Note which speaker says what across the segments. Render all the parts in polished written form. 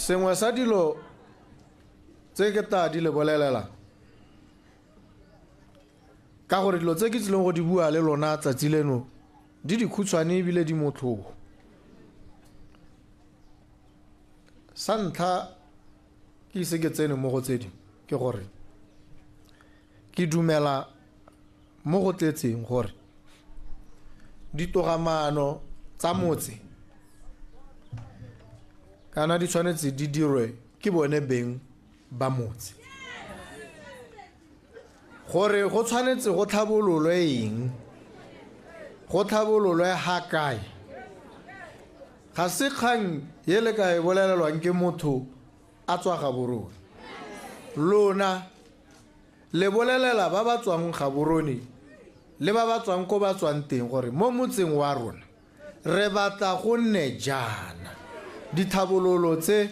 Speaker 1: sengwe sa dilo tse ke ta di le bolelela ka gore dilo tse ke tsileng go di bua le lona tsatsi leno di dikhutshwane ebile di motlhogo. Sa ntlha ke ise ke tsene mo go tse di ke gore ke dumela mo go tletseng gore ditogamano tsa motse kana di tshwanetse di dirwe ke bone beng ba motse, gore go tshwanetse go tlhabololwe eng, go tlhabololwe ha kae. Ga se kgang ye le ka e bolelelwang ke motho a tswa gaborone. Lona le bolelela ba ba tswang gaborone le ba ba tswang ko ba tswang teng gore mo motseng wa rona re batla go nne jana, dithabololo tse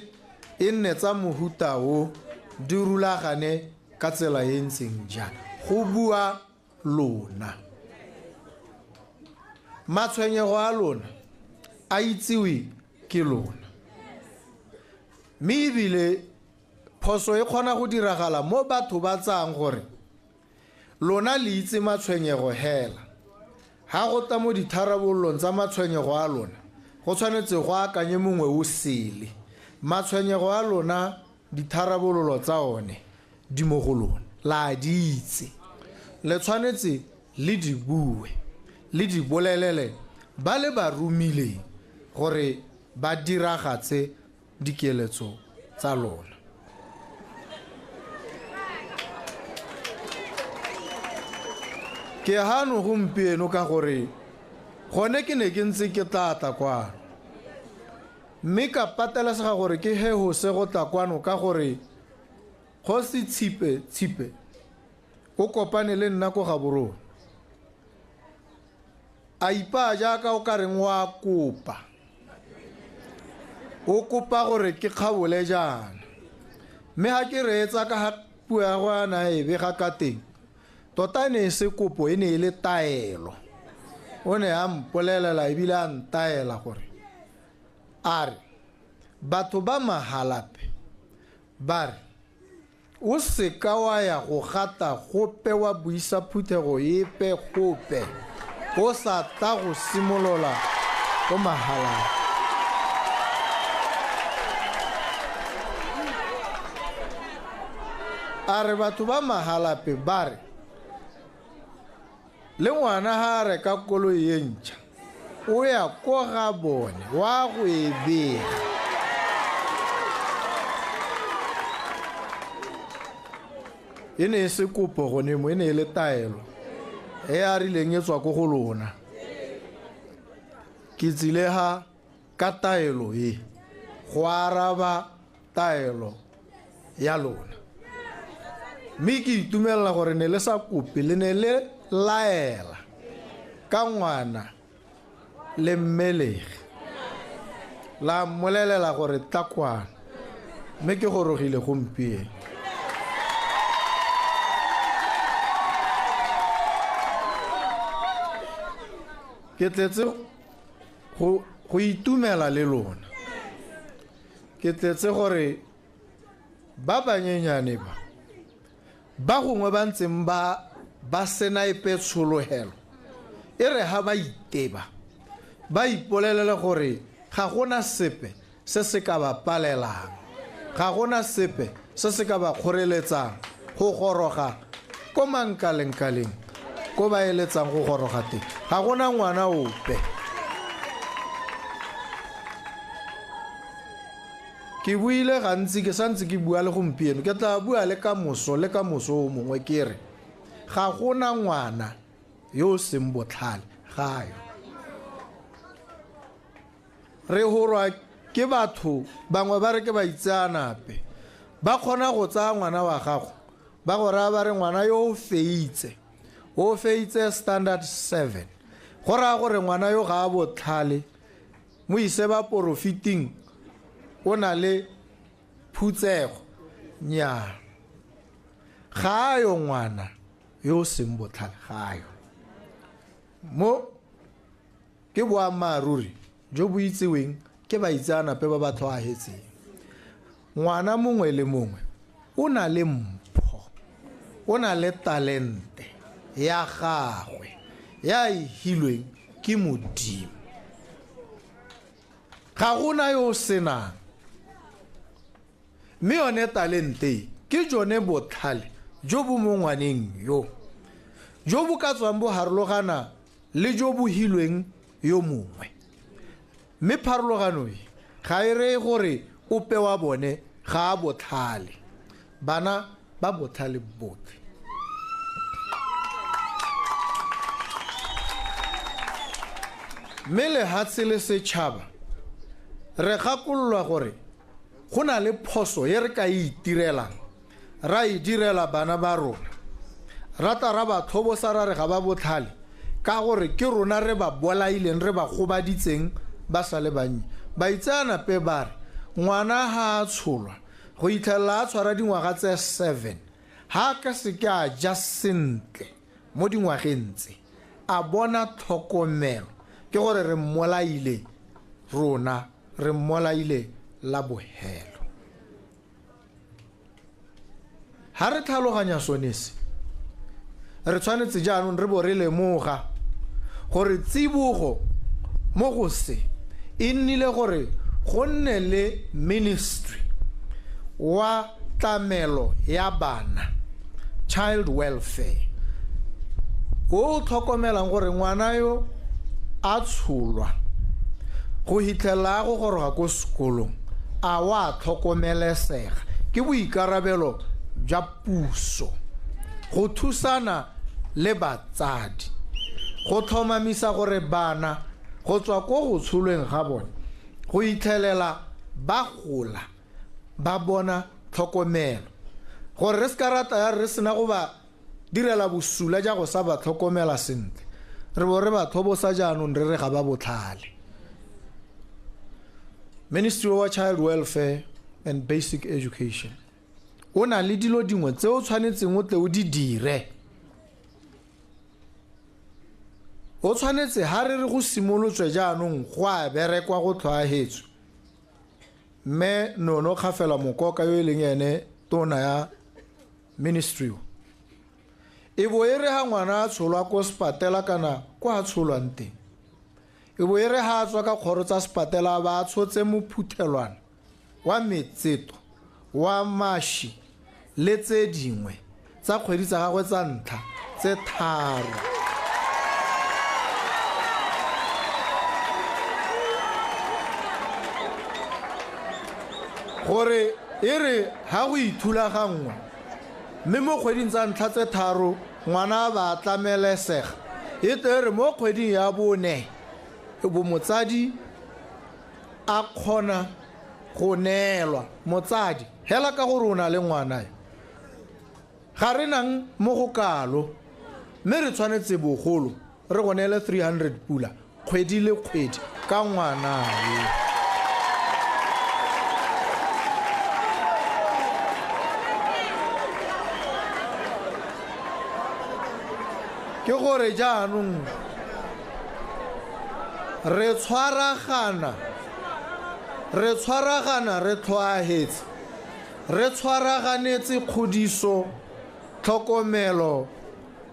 Speaker 1: e nne tsa mohuta o di rulagane ka tsela e ntseng jana. Go bua lona, matshwenyego a lona a itsewe ke lona, mme ebile phoso e kgona go diragala mo batho ba tsang gore lona le itse matshwenyego hela. Ha go tla mo ditharabololong tsa matshwenyego a lona go tshwanetse go akanye mongwe o sele. Matshwenyego a lona ditharabololo tsa one di mo go lona, la di itse, le tshwanetse le di bue le di bolelele ba le ba rumileng gore ba diragatse dikeletso tsa lona. Ke hano gompieno ka gore gone ke ne ke ntse ke tata kwano, mme ka patelesega gore ke he go se go tla kwano ka gore go se tshipe o kopane le nna ko gaborone a ipa jaaka o ka reng wa kopa, o kopa gore ke kgabole jana, mme ha ke reetsa ka ha puo ya go ana e bega ka teng tota ne se kopo e ne e le taelo. O ne a mpolelela ebile a ntaela gore a re batho ba Mahalape ba re o seka wa ya go gata gope wa buisa phuthego epe gope o sa ta go simolola ko Mahalape. A re batho ba Mahalape ba re le ngwana ha re ka koloi e ntšha o ya ko ga bone wa go e bega. E ne e se kopo gone mo, e ne e le taelo e a rileng e tswa ko go lona. Ke tsile ha ka taelo e go araba taelo ya lona, mme ke itumelela gore ne le sa kope, le ne le laela ka ngwana le mmelege la mmolelela gore takwana, mme ke gorogile gompieno. Ke tletse go itumela le lona, ke tletse gore ba banyenyane ba gongwe ba ntseng ba sena epe tsholohelo e re ha ba iteba ba ipolelele gore ga gona sepe se se ka ba palelang, ga gona sepe se se ka ba kgoreletsang go goroga ko mankalenkaleng ko ba eletsang go goroga teng. Ga gona ngwana ope. Ke buile gantsi ke santse ke bua le gompieno, ke tla bua le ka moso o mongwe ke re ga gona ngwana yo o seng botlhale gayo. Re horwa ke batho bangwe ba re ke ba itseanape, ba kgona go tsaya ngwana wa gago ba go raya ba re ngwana yo o feitse standard 7, go raya gore ngwana yo ga a botlhale mo ise ba porofiting o na le phutsego. Nnyaa, ga yo ngwana yo seng botlhale gayo. Mo ke boammaaruri jo bo itseweng ke baitseanape ba ba tlhoagetseng. ngwana mongwe le mongwe o na le mpho, o na le talente ya gagwe ya ihilweng ke Modimo. Ga gona yo senang. Mme yone talente ke jone botlhale jo bo mo ngwaneng yo, jo bo ka tswang bo harologana le jo bo hilweng yo mongwe. Mme pharologano e ga e re gore ope wa bone ga a botlhale, bana ba botlhale botlhe. Mme lehatshe le setšhaba re gakololwa gore go na le phoso ye re ka itirelang, ra e direla bana ba rona. Rata ra ba thobosa ra re ga ba botlhale ka gore ke rona re ba bolaileng, re ba gobaditseng ba sa le bannye. Baitseanape ba re ngwana ha a tsholwa go itlhelela a tshwara dingwaga tse 7, ha ka se ke a ja sentle mo dingwageng tse, a bona tlhokomelo, ke gore re mmolaile rona, re mmolaile la bohelo. Ha re tlhaloganya sone se, re tshwanetse jaanong re bo re lemoga gore tsibogo mo go se e nnile gore go nne le ministry wa tlamelo ya bana, child welfare, o tlhokomelang gore ngwana yo a tsholwa go hitlhela go goroga ko sekolong a wa tlhokomelesega. Ke boikarabelo jwa puso go thusana le batsadi go tlhomamisa gore bana go tswa ko go tsholweng ga bone go itlhelela ba gola ba bona tlhokomelo, gore re ska rata ya re sena go ba direla bosula ja go sa ba tlhokomela sentle, re bo re ba thobosa jaanong re re ga ba botlhale. Ministry of Child Welfare and Basic Education o na le dilo dingwe tse o tshwanetseng o tle o di dire. O tshwanetse ha re re go simolotswe jaanong go a berekwa go tlhoahetswe. Mme Nono Kgafela Mokoka yo e leng ene tona ya ministry e bo e re ha ngwana a tsholwa ko sepatela kana ko a tsholwang teng, e bo e re ha a tswa ka kgoro tsa sepatela ba a tshotse mophuthelwana wa metseto wa mashi le tse dingwe tsa kgwedi tsa gagwe tsa ntlha tse 3. Gore e re ha go ithulagangwa mme mo kgweding tsa ntlha tse 3 ngwana ba tlamelesega, e tere mo kgweding ya 4 e bo motsadi a kgona go neelwa. Motsadi hela ka gore o na le ngwana ga re nang mo go kalo, mme re tshwanetse bogolo re go neele 300 pula kgwedi le kgwedi ka ngwana yo. Ke gore jaanong re tshwaragana re tlhoahetse, re tshwaraganetse kgodiso, tlhokomelo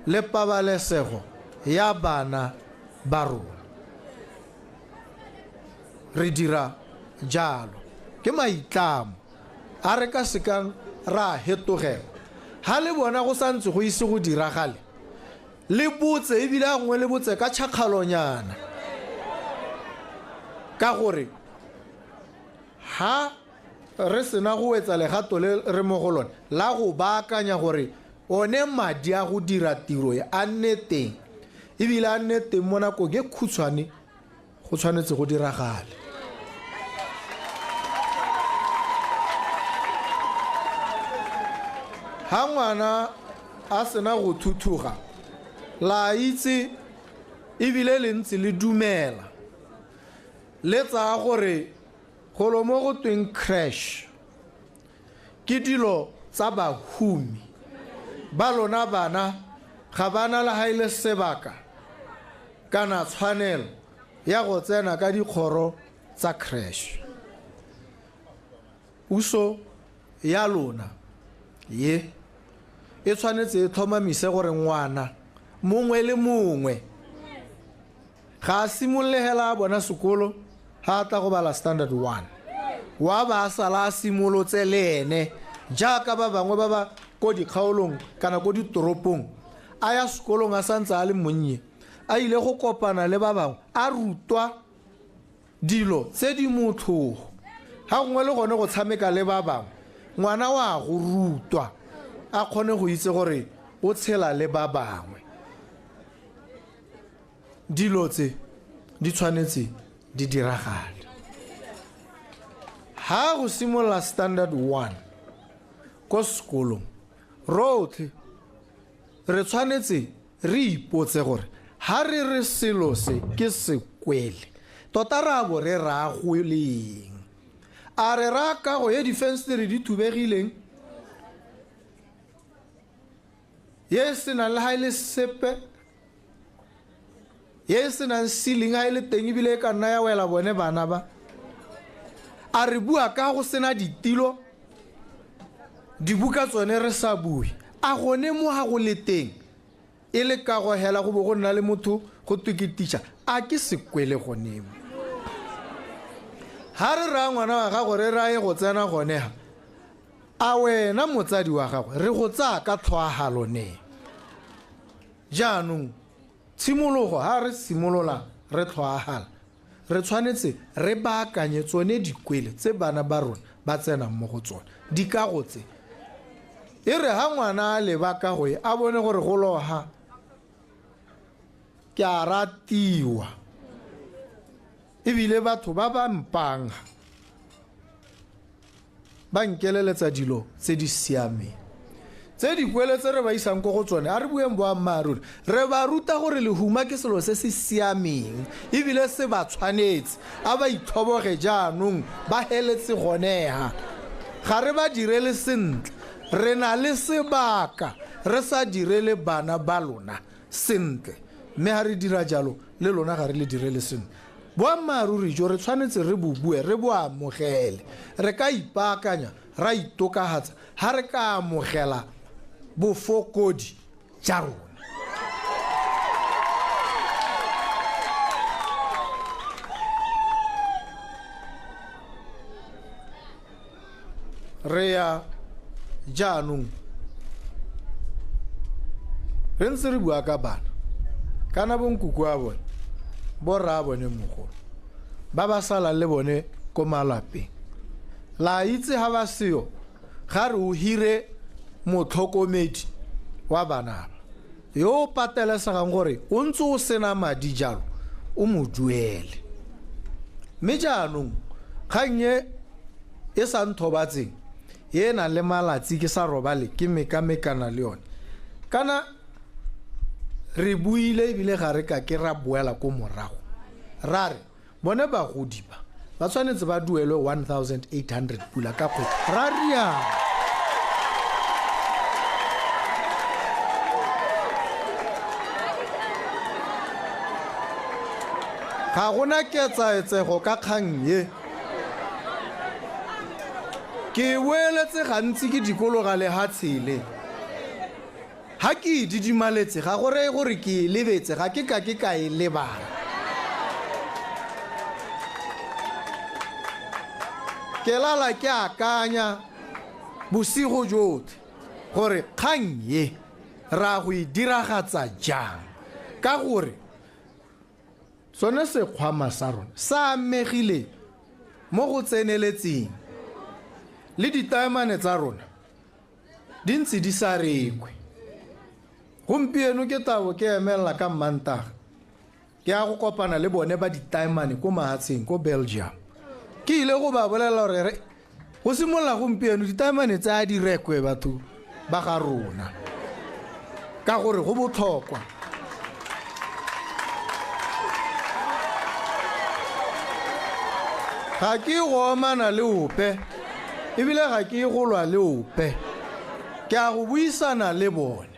Speaker 1: le pabalesego ya bana ba rona. Re dira jalo ke maitlamo a re ka sekang ra hetogela ha le bona go santse go ise go diragale, le botse e bile ngwe le botse ka tšhakgalonyana, ka gore ha re sena go etsa legato le re mo go lone la go baakanya gore one madi a go dira tiro a nne teng, e bile a nne teng mo nakong e khutshwane go tshwanetse go diragale. Ha ngwana a sena go thuthuga la itse e bile le ntse le dumela le tsa gore golo mo go tweng crash ke dilo tsa bahumi ba lona bana ga bana le ha ile sebaka kana tshwanelo ya go tsena ka dikgoro tsa crash. Puso ya lona ye e tshwanetse e tlhomamise gore ngwana mongwe le mongwe ga a simologela a bona sekolo ga a tla go bala standard 1 wa ba a sala a simolotse le ene jaaka ba bangwe ba ba ko dikgaolong kana ko ditoropong a ya sekolong a santse a le monnye a ile go kopana le ba bangwe a rutwa dilo tse di motho ga gongwe le gone go tshameka le ba bangwe ngwana wa go rutwa a kgone go itse gore o tshela le ba bangwe dilo tse di tshwanetse di diragale ha go simolla standard 1 ko sekolong rotlhe re tshwanetse re ipotse gore ha re re selo se ke sekwele tota ra bo re ragoleng a re ra ka go ye difenstere di thubegileng ye se na le ha ile sepe ye se na ceiling ha ile teng ebile ka nna ya wela bone bana ba a re bua ka go sena ditilo dibuka tsone re sa bue a gone mo ha go le teng e le ka go hela go bo go nna le motho go tukitiša a ke sekwele gone mo ha re ra ngwana wa gago re rae go tsena gone ha a wena motsadi wa gago re go tsaya ka tlhoagalo ne jaanong tshimologo ha re simolola re tlhoagala re tshwanetse re baakanye tsone dikwele tse bana ba rona ba tsena mo go tsone di ka go tse e re ha ngwana a leba ka go a bone gore go loha ke a ratiwa ebile batho ba ba mpang ba nkeleletsa dilo tse di siameng tse dikwele tse re ba isang ko go tsone a re bueng boammaaruri re ba ruta gore lehuma ke selo se se siameng ebile se ba tshwanetse a ba ithoboge jaanong ba heletse goneha ga re ba direle sentle re na le sebaka re sa direle bana ba lona sentle mme ha re dira jalo le lona ga re le direle sentle boammaaruri jo re tshwanetse re bobue re bo amogele re ka ipaakanya ra itokagatsa ha re ka amogela bofokodi ja rona re ya jaanong re ntse re bua ka bana kana bonkuku a bone borra bone mogolo ba ba sala le bone ko malapeng la itse ha ba seo ga re o hire motlhokomedi wa bana yo patelesegang gore o ntse o sena madi jalo o mo duele mme jaanong kgannye e sa nthobatseng ye na le malatsi ke sa robale ke mekamekana le yone kana re buile ebile ga re ka ke ra boela ko morago ra re bone bagodi ba tshwanetse ba duelwe 1800 pula ka kgwedi ra rialo ga gona ketsaetsego ka kgang ye ke boeletse gantsi ke dikologa le ha tshele ha ke didimaletse ga gore gore ke lebetse ga ke ka e lebala ke lala ke akanya bosigo jotlhe gore kgang ye ra go e diragatsa jang ka gore sone sekgwama sa rona sa amegile mo go tseneletseng le ditaemane tsa rona di ntse di sa rekwe gompieno ke tabo ke emelela ka Mantaga ke a go kopana le bone ba ditaemane ko mahatsheng ko Belgium ke ile go ba bolela gore go simolola gompieno ditaemane tsa di rekwe batho ba ga rona ka gore go botlhokwa ga ke go omana le ope ebile ga ke go lwa le ope ke a go buisana le bone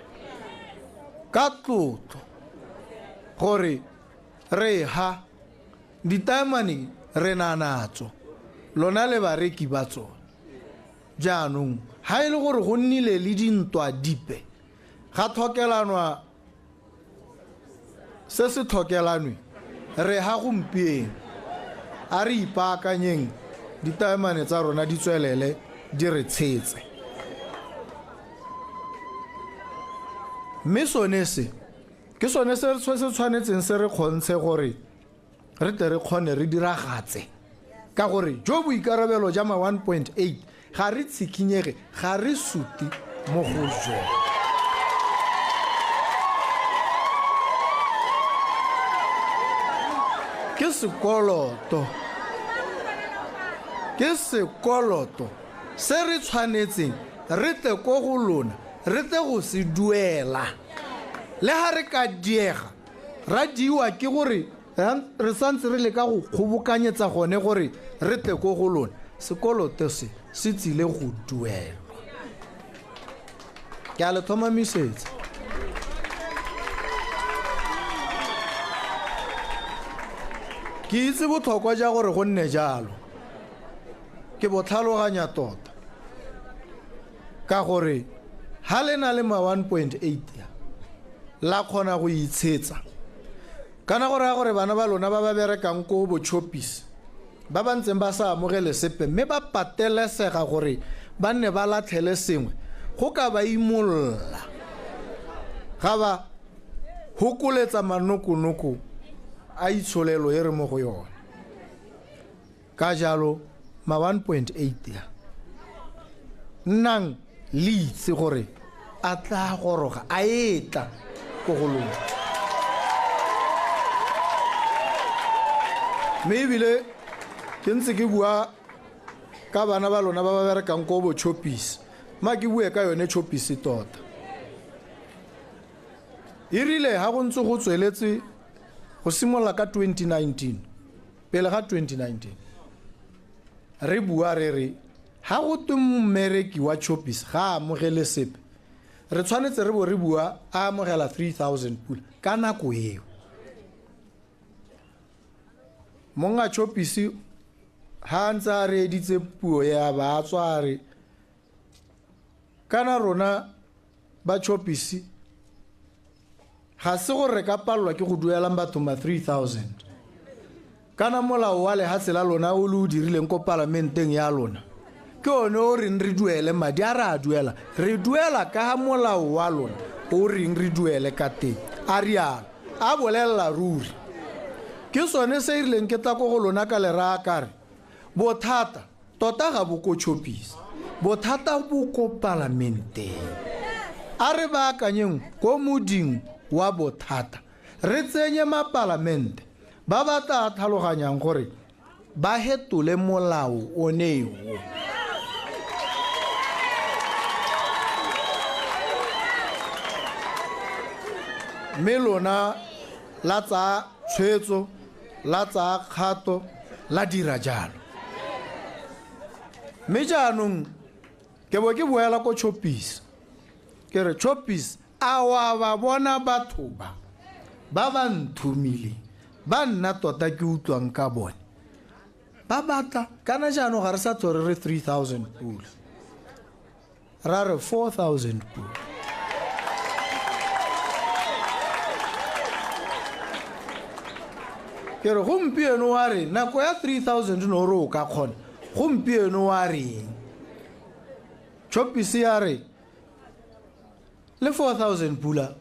Speaker 1: ka tlotlo gore re ha ditaemane re na natso lona le bareki ba tsone jaanong ha ile gore go nnile le dintwa dipe ga thokelanwa se se thokelanwe re ha gompieno a re ipaakanyeng ditaemane tsa rona di tswelele di re tshetse mme sone se ke sone se tshwanetseng se re kgontshe gore re tle re kgone re diragatse ka gore jo boikarabelo ja ma 1.8 ga re tshikinyege ga re suti mo go jo ke sekoloto se re tshwanetseng re tle ko go lona re tle go se duela le ha re ka diega ra diwa ke gore re santse re le ka go kgobokanyetsa gone gore re tle ko go lona sekoloto se tsile go duelwa ke a le thomamisetsa ke itse botlhokwa ja gore go nne jalo ke bo tlhaloganya tota ka gore ha le na le ma 1.8 la kgona go itshetsa kana gore bana ba lona ba ba berekang ko bochopisi ba ba ntseng ba sa amogele sepe mme ba patelesega gore ba nne ba latlhele sengwe go ka ba imolla ga ba hokoletsa manokonoko a itsholelo e re mo go yone ka jalo ma 1.8 ya nnang le itse gore a tla goroga a etla ko go lona mme ebile ke ntse ke bua ka bana ba lona ba ba berekang ko bochopisi ma ke bue ka yone chopisi tota e rile ha go ntse go tsweletse go simolla ka 2019 pele ga 2019 re bua re ha go twe mmereki wa chopisi ga amogele sepe re tshwanetse re bo re bua a amogela 3000 pula ka nako eo monga chopisi ha ntse a re editse puo ya ba tsware kana rona ba chopisi ga se gore ka pallwa ke go duela batho ma 3000 kana molao wa le ha tsela lona o le o dirileng ko parlamenteng ya lona ke one o reng re duele madi a ra duela re duela ka ha molao wa lona o reng re duele ka teng a rialo a bolela ruri ke sone se irileng ke tla ko go lona ka lera kare bothata tota ga bo ko chopisi bothata bo ko parlamenteng a re ba akanyeng ko moding wa bothata re tsenye mapalamente ba ba tla tlhaloganyang gore ba hetole molao o neo mme lona la tsa tshwetso la tsa kgato la dira jalo mme jaanong ke bo ke boela ko chopisi ke re chopisi a wa ba bona batho ba nthumile ba nna tota ke utlwang ka bone ba batla kana jaanong ga re sa tlhore re 3000 pula ra re 4000 pula ke re gompieno wa re nako ya 3000 no re o ka kgona gompieno wa reng chopisi ya re le 4000 pula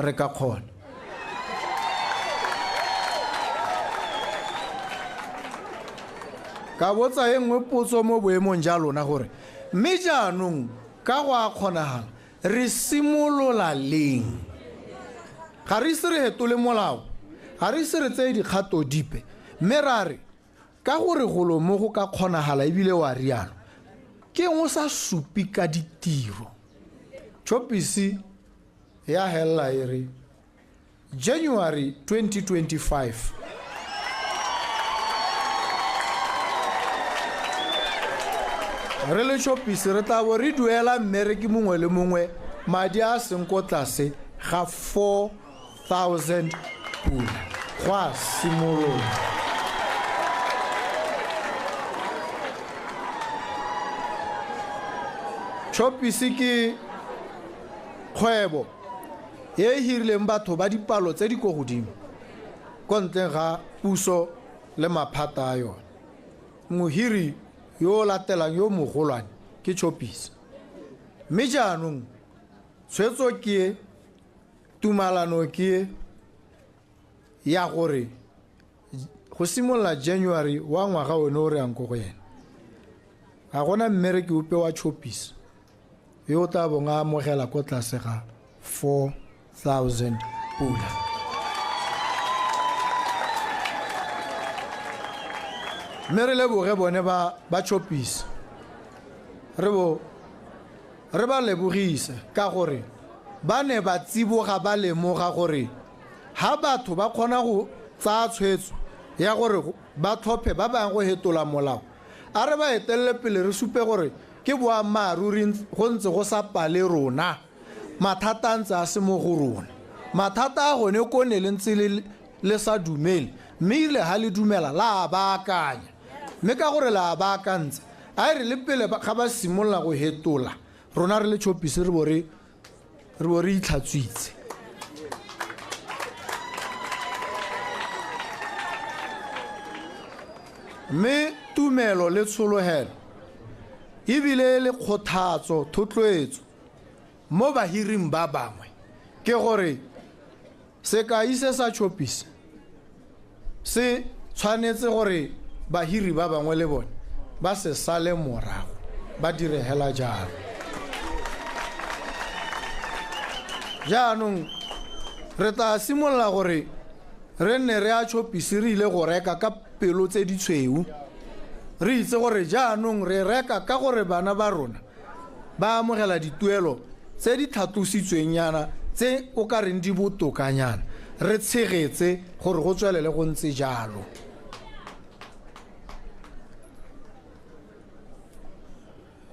Speaker 1: re ka kgona ka botsa engwe potso mo boemong ja lona gore mme jaanong ka go a kgonagala re simolola leng ga re ise re hetole molao ga re ise re tseye dikgato dipe mme ra re ka gore golo mo go ka kgonagala ebile wa rialo ke ngo sa supi ka ditiro chopisi ya hella e re January 2025 re le chopisi re tla bo re duela mmereki mongwe le mongwe madi a seng ko tlase ga 4000 pula go a simolola Chopisi ke kgwebo e hirileng batho ba dipalo tse di go godimo ko ntle ga puso le maphata a yone. Mohiri yo latelang yo mogolwane ke Chopisi. Mme jaanong tshwetso ke tumalano ke ya gore go simolola January wa ngwaga one o re yang go yena ga gona mmereki ope wa Chopisi yo o tla bong a amogela ko tlase ga 4,000 pula. Mme re leboge bone ba Chopisi re ba lebogisa ka gore ba ne ba tsiboga ba lemoga gore ha batho ba kgona go tsaya tshwetso ya gore ba tlhophe ba bang go hetola molao a re ba etelele pele re supe gore ke boammaaruri go ntse go sa pale rona mathata a ntse a se mo go rona. Mathata a gone ko ne le ntse le sa dumele mme ile ha le dumela la a baakanya mme ka gore la a baakantse a re le pele ga ba simolola go hetola rona re le Chopisi re bo re itlhatswitse. Mme tumelo le tsholohelo ebile le kgothatso thotloetso mo bahiring ba bangwe ke gore sekai se sa Chopisi se tshwanetse gore bahiri ba bangwe le bone ba se sale morago ba dire hela jalo. Jaanong re tla simolola gore re nne re a Chopisi re ile go reka ka pelo tse di tshweu re itse gore jaanong re reka ka gore bana ba rona ba amogela dituelo tse di thatositsweng yana tse o ka reng di botokanyana re tshegetse gore go tswelele go ntse jalo.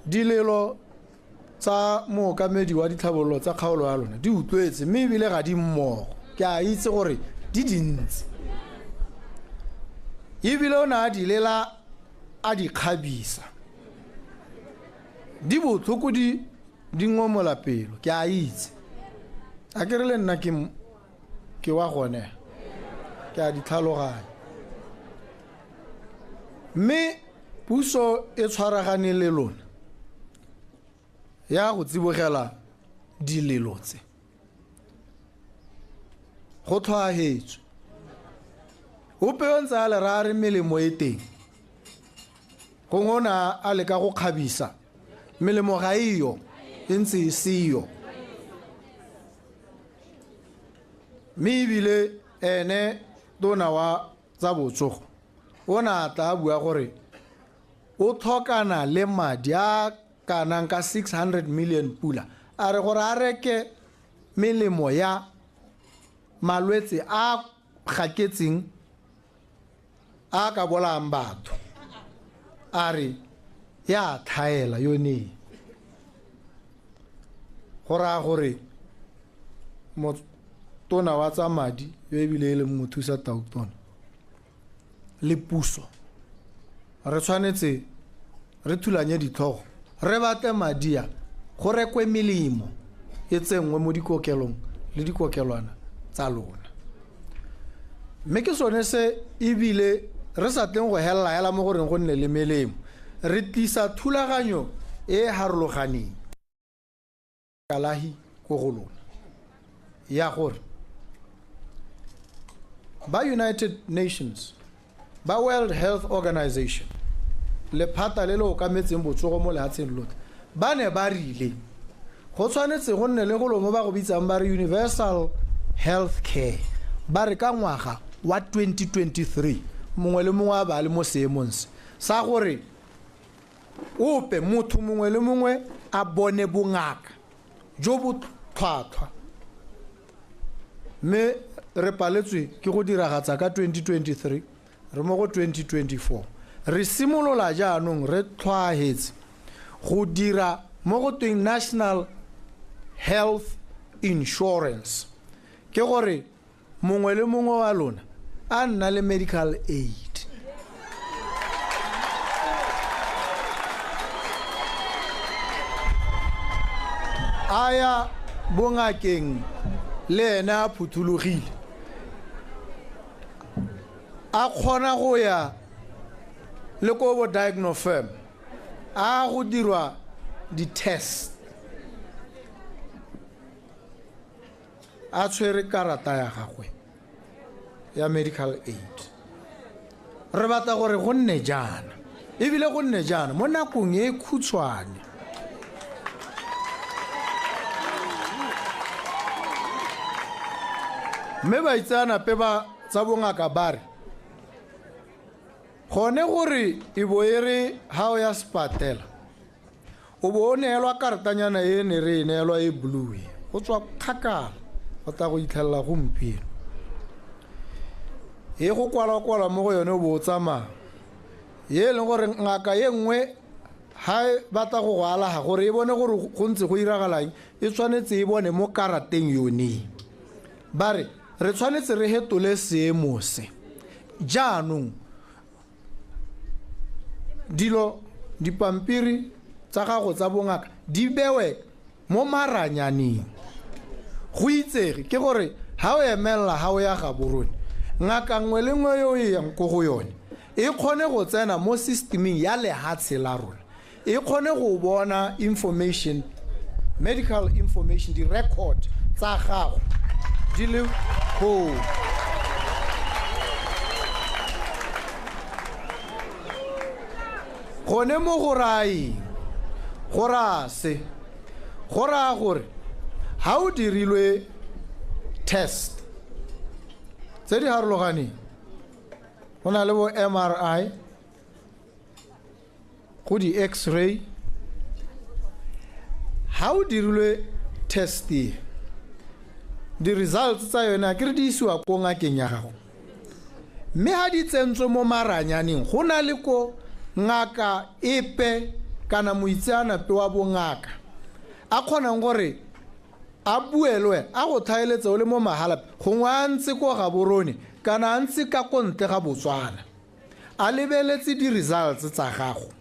Speaker 1: Dilelo tsa mookamedi wa ditlhabololo tsa kgaolo ya lona di utlwetse mme ebile ga di mmogo ke a itse gore di dintsi ebile o na a di lela a di kgabisa di botlhoko di ngomola pelo ke a itse a ke re le nna ke wa gone ke a di tlhaloganya mme puso e tshwaragane le lona ya go tsibogela dilelo tse go tlhoagetswe ope o ntse a le ra re melemo e teng gongwe o na a leka go kgabisa melemo ga iyo e ntse e seyo mme ebile ene tona wa tsa botsogo o na tla a bua gore o tlhokana le madi a kanang ka 600 million pula a re gore a reke melemo ya malwetse a gaketseng a ka bolang batho a re ya thaela yone gore motona wa tsa madi yo ebile e le mothusa tautona le puso re tshwanetse re thulanye ditlhogo re batle madia go rekwe melemo e tsengwe mo dikokelong le dikokelwana tsa lona mme ke sone se ebile re sa tleng go hela mo goreng go nne le melemo re tlisa thulaganyo e harologaneng kalahi go go lona ya gore ba United Nations ba World Health Organization le phata le le okametseng botsogo mo lehatsheng lotlhe ba ne ba rile go tshwanetse go nne le go lo mo ba go bitsang ba re universal health care ba re ka ngwaga wa 2023 mongwe le mongwe a ba le mo seemong sa gore ope motho mongwe le mongwe a bone bongaka jo bo tlhwatlhwa mme re paletswe ke go diragatsa ka 2023 re mo go 2024 re simolola jaanong re tlhwaetse go dira mo go tweng national health insurance ke gore mongwe le mongwe wa lona a nna le medical aid aya bongakeng le ena phuthulogile a kgona go ya le ko bo diagnofirm a go dirwa di-test a tshwere karata ya gagwe ya medical aid re batla gore go nne jaana ebile go nne jaana mo nakong e khutshwane mme baitseanape ba tsa bongaka ba re gone gore e bo e re ha o ya sepatela o bo o neelwa karatanyana e ne re e neelwa e blue go tswa kgakala go ta go itlhelela gompieno e go kwala mo go yone o bo o tsamaya ye leng gore ngaka ye nngwe ha e batla go go alaga gore e bone gore go ntse go iragalang e tshwanetse e bone mo karateng yone ba re tshwanetse re hetole seemo se jaanong dilo dipampiri tsa gago tsa bongaka di bewe mo maranyaneng go itsege ke gore ha o emelela ha o ya ga borone ngaka nngwe le nngwe yo e yang ko go yone e kgone go tsena mo systeming ya lehatshe la rona e kgone go bona information medical information di record tsa gago di le go gone mo go rai go rase go ra gore ha o dirilwe test tse di harologaneng go na le bo MRI go di X-ray ha o dirilwe test di results tsa yona ke re di isiwa ko ngakeng ya gago mme ha di tsentswe mo maranyaneng go na le ko ngaka epe kana moitseanape wa bongaka a kgonang gore a buelwe a go thaeletse o le mo mahalape gongwe a ntse ko ga borone kana a ntse ka kontle ga Botswana a lebeletse di-results tsa gago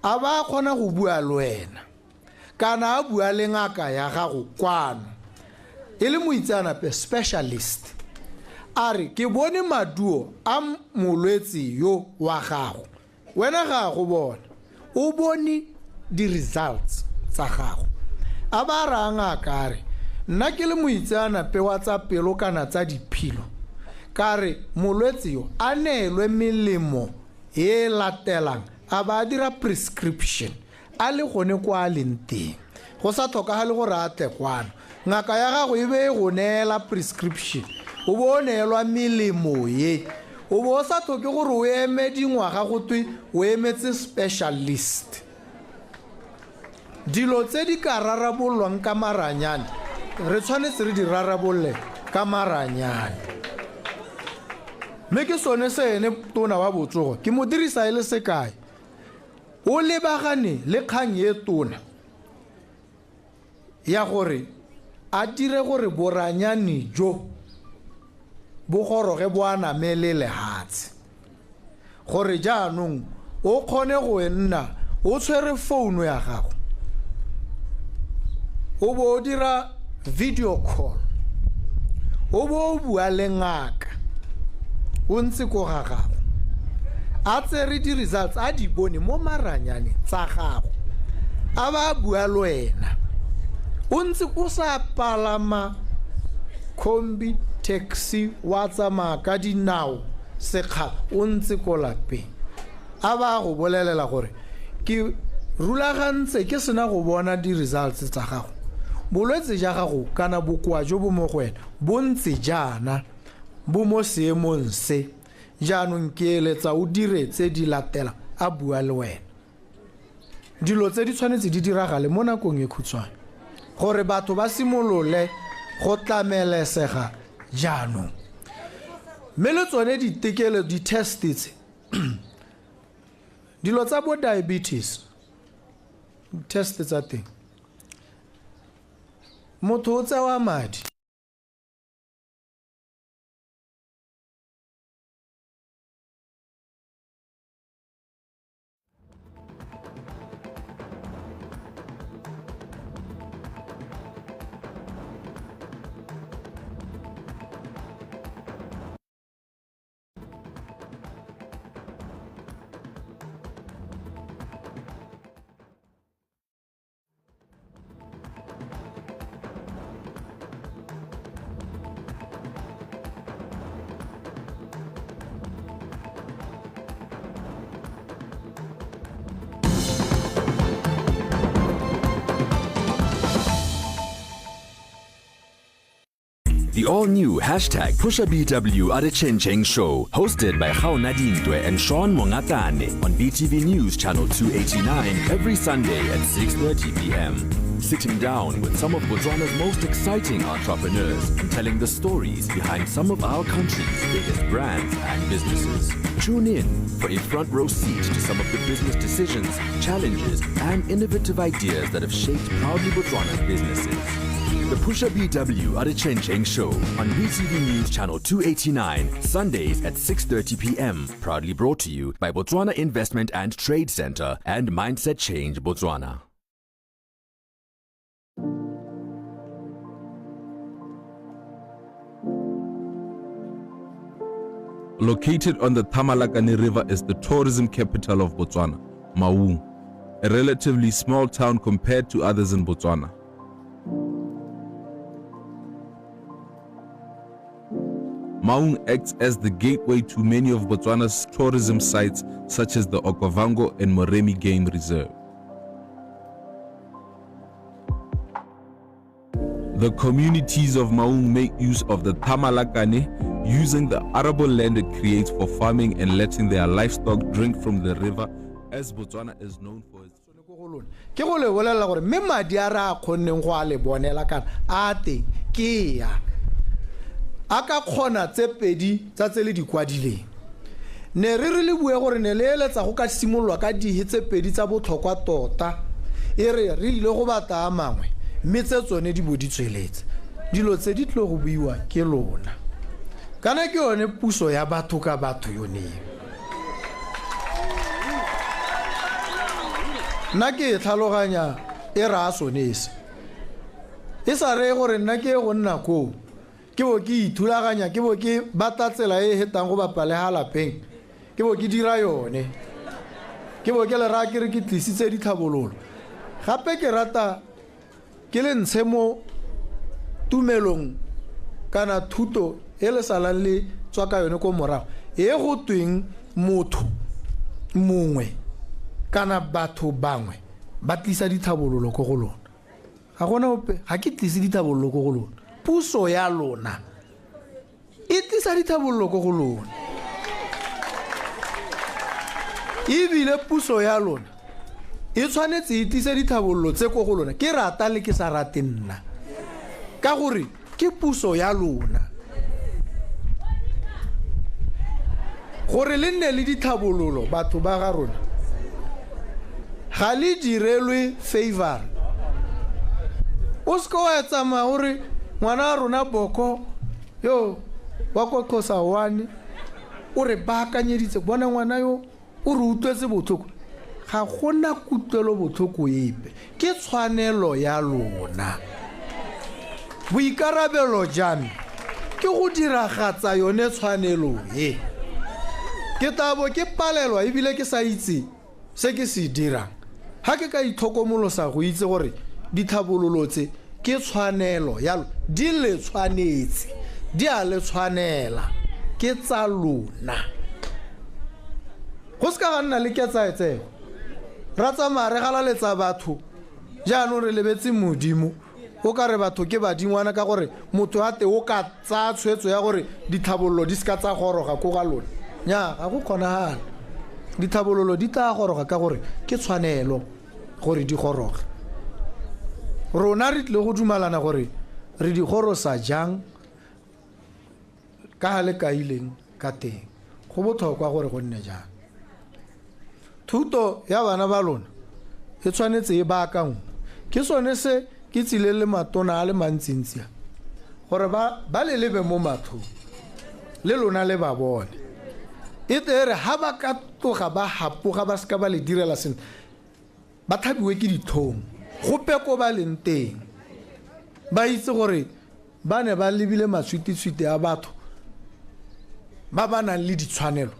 Speaker 1: a ba kgona go bua le wena kana a bua le ngaka ya gago kwano e le moitseanape specialist a re ke bone maduo a molwetsi yo wa gago wena ga go bona o bone di-results tsa gago a ba ra ngaka re nna ke le moitseanape wa tsa pelo kana tsa diphilo ka re molwetsi yo a neelwe melemo e latelang a ba dira prescription a le gone kwa a leng teng go sa tlhokagale gore a tle kwano ngaka ya gago e be go neela prescription o bo o neelwa melemo ye o bo o sa tlhoke gore o eme dingwaga go twe o emetse specialist dilo tse di ka rarabolwang ka maranyane re tshwanetse re di rarabolle ka maranyane mme ke sone se ene tona wa botsogo ke mo dirisa e le sekae o lebagane le kgang ye tona ya gore a dire gore boranyane jo bo goroge bo anamele lehatshe gore jaanong o kgone go nna o tshwere founu ya gago o bo o dira video call o bo o bua le ngaka o ntse ko ga gago a tsere di-results a di bone mo maranyane tsa gago a ba bua le wena o ntse o sa palama kombi taxi wa tsamaya ka dinao sekgala o ntse ko lapeng a ba go bolelela gore ke rulagantse ke sena go bona di-results tsa gago bolwetse ja gago kana bokoa jo bo mo go wena bo ntse jaana bo mo seemong se jaanong ke eletsa o dire tse di latela a bua le wena dilo tse di tshwanetse di diragale mo nakong e khutshwane gore batho ba simolole go tlamelesega jaanong mme le tsone ditekelo di-test tse dilo tsa bo diabetes test tsa teng motho o tsewa madi
Speaker 2: The all-new #PushaBW at a Chencheng Show, hosted by Khao Nadintwe and Sean Mongatane on BTV News Channel 289 every Sunday at 6:30 p.m. Sitting down with some of Botswana's most exciting entrepreneurs and telling the stories behind some of our country's biggest brands and businesses. Tune in for a front row seat to some of the business decisions, challenges, and innovative ideas that have shaped proudly Botswana's businesses. The PushaBW at a Chencheng Show on BTV News Channel 289, Sundays at 6:30 p.m. Proudly brought to you by Botswana Investment and Trade Center and Mindset Change Botswana.
Speaker 3: Located on the Tamalakane River is the tourism capital of Botswana, Maun, a relatively small town compared to others in Botswana. Maun acts as the gateway to many of Botswana's tourism sites such as the Okavango and Moremi Game Reserve. The communities of Maun make use of the Tamalakane, using the arable land it creates for farming and letting their livestock drink from the river, as Botswana is known for its...
Speaker 1: Ke go le bolela gore me madi a ra khonneng go a le bonela kana a teng ke ya aka khona tse pedi tsa tsele di kwadileng ne re le bue gore ne le eletsa go ka simolwa ka di tse pedi tsa botlhokwa tota e re ile go bata a mangwe mme tse tsone di boditsweletse dilo tse di tlo go buiwa ke lona kana ke yone puso ya batho ka batho yone nna ke tlhaloganya e ra sonese e sa re gore nna ke go nna ko ke bo ke ithulaganya ke bo ke batatsela e hetang go bapale halapeng ke bo ke dira yone ke bo ke le ra ke re ke tlisitse dithabololo gape ke rata ke le ntshe mo tumelong kana thuto e le salang le tswa ka yone ko morago e go tweng motho mongwe kana batho bangwe ba tlisa dithabololo go lona ga gona ope ga ke tlise dithabololo go lona puso ya lona e tlisa dithabololo go lona e bile puso ya lona e tshwanetse e tlise dithabololo tse go lona ke rata le ke sa rate nna ka gore ke puso ya lona gore le nne le dithabololo batho ba ga rona ga le direlwe favor o se wa tsama gore ngwana rona boko yo wa go khosa one o re ba kanyeditse bona ngwana yo o re utlwetse bothoko ga gona kutlwelo bothoko epe ke tshwanelo ya lona boikarabelo jana ke go diragatsa yone tshwanelo e ke tabo ke palelwa ebile ke sa itse se ke se dirang ha ke ka ithokomolosa go itse gore dithabololo tse ke tshwanelo ya di le tshwanetse di a le tshwanela ke tsa lona go se ka nna le ke tsaetsego ra tsamare gala letsa batho jaanong re lebetse modimo o ka re batho ke badingwana ka gore motho a te o ka tsa tshwetso ya gore dithabololo di ska tsa goroga go ga lona nya ga go kgonagala dithabololo di tla goroga ka gore ke tshwanelo gore di goroga rona re tle go dumalana gore re di gorosa jang ka le kaileng ka teng go botlhokwa gore go nne jang thuto ya bana ba lona e tshwanetse e baakangwe ke sone se ke tsile le matona a le mantsintsi gore ba le lebe mo mathong le lona le ba bone e tere ha ba ka toga ba hapoga ba ska ba le direla sene ba thabiwe ke dithong gope ko ba leng teng ba itse gore ba ne ba lebile maswiti-switi a batho ba ba nang le ditshwanelo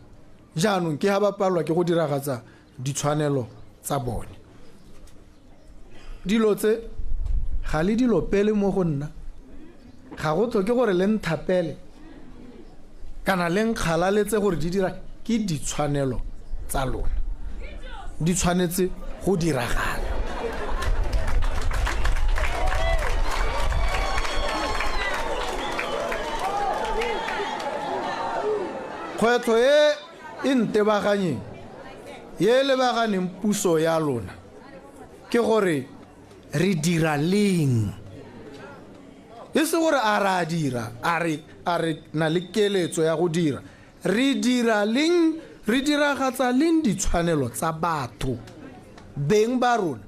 Speaker 1: jaanong ke ha ba palwa ke go diragatsa ditshwanelo tsa bone dilo tse ga le dilo pele mo go nna ga go tlhoke gore le nthapele kana le nkgalaletse gore di dira ke ditshwanelo tsa lona di tshwanetse go diragala kgwetho e intebaganyeng ye lebaganeng puso ya lona ke gore re dira leng e se gore a ra dira a re na le keletso ya go dira re dira leng re diragatsa leng ditshwanelo tsa batho beng ba rona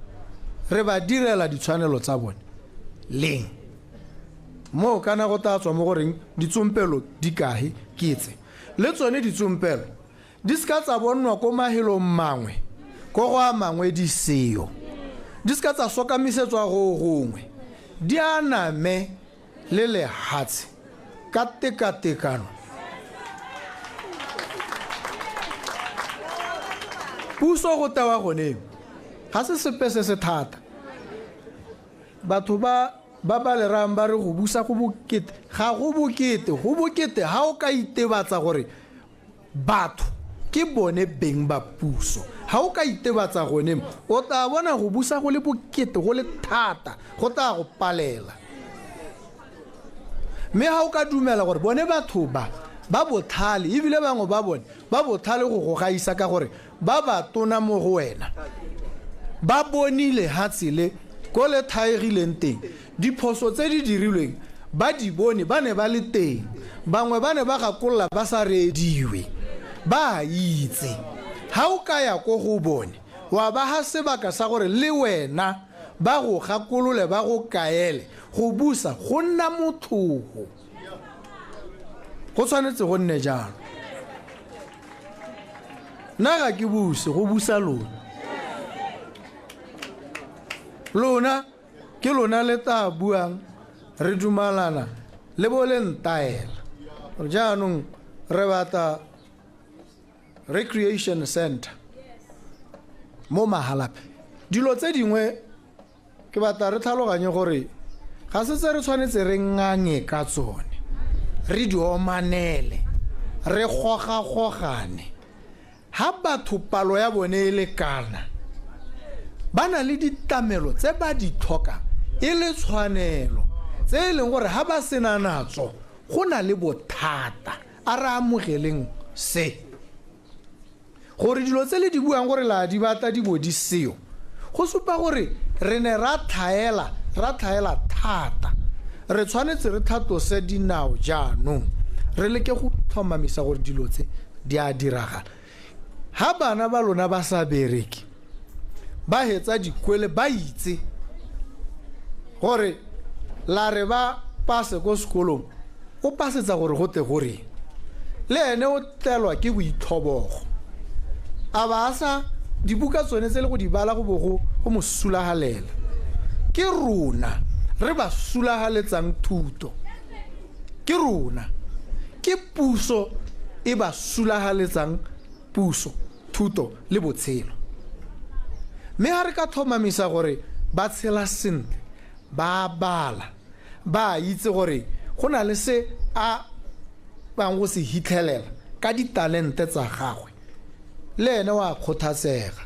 Speaker 1: re ba direla ditshwanelo tsa bone leng mo kana go tatswa mo goreng ditsompelo di kae kitse le tsone ditsompelo di ska tsa bonwa ko mahelong mangwe ko go a mangwe di seo di ska tsa sokamisetswa go gongwe di aname le lehatse ka tekatekano puso go tewa gone ga se sepe se thata batho ba le rang ba re go busa go bokete ga go bokete ha o ka itebatsa gore batho ke bone beng ba puso ha o ka itebatsa gone o tla bona go busa go le bokete go le thata go tla go palela mme ha o ka dumela gore bone batho ba bothale ebile bangwe ba bone ba bothale go gaisa ka gore ba tona mo go wena ba bonile ha tsile ko le thaegileng teng diphoso tse di dirilweng ba di bone ba ne ba le teng bangwe ba ne ba gakolola ba sa rediwe ba itse ha o ka ya ko go bone wa ba ha sebaka sa gore le wena ba go gakolole ba go kaele go busa go nna mothogo go tshwanetse go nne jalo nna ga ke buse go busa lona ke lona le ta buang re dumalana le bo le ntaela jaanong re bata recreation center mo Mahalape dilo tse dingwe ke bata re tlhaloganye gore ga se tse re tshwanetse re nganye ka tsone re di omanele re gogagogane ha batho palo ya bone le kana ba na le ditamelo tse ba di tlhoka e le tshwanelo tse e leng gore ha ba sena natso go na le bothata a re amogeleng se gore dilo tse le di buang gore la di batla di bodi seo go supa gore re ne ra thaela thata re tshwanetse re thatose dinao jaanong re leke go tlhomamisa gore dilo tse di a diragala ha bana ba lona ba sa bereke ba hetsa dikwele ba itse gore la re ba pase ko sekolong o pasetsa gore go te gore le ene o tlelwa ke boithobogo a ba sa dibuka tsone tse le go di bala go bogo go mo sulagalela ke rona re ba sulagaletsang thuto ke rona ke puso e ba sulagaletsang puso thuto le botshelo mme ha re ka thomamisa gore ba tshela sentle ba bala ba itse gore go na le se a bang go se hitlhelela ka ditalente tsa gagwe le ene wa khothatsega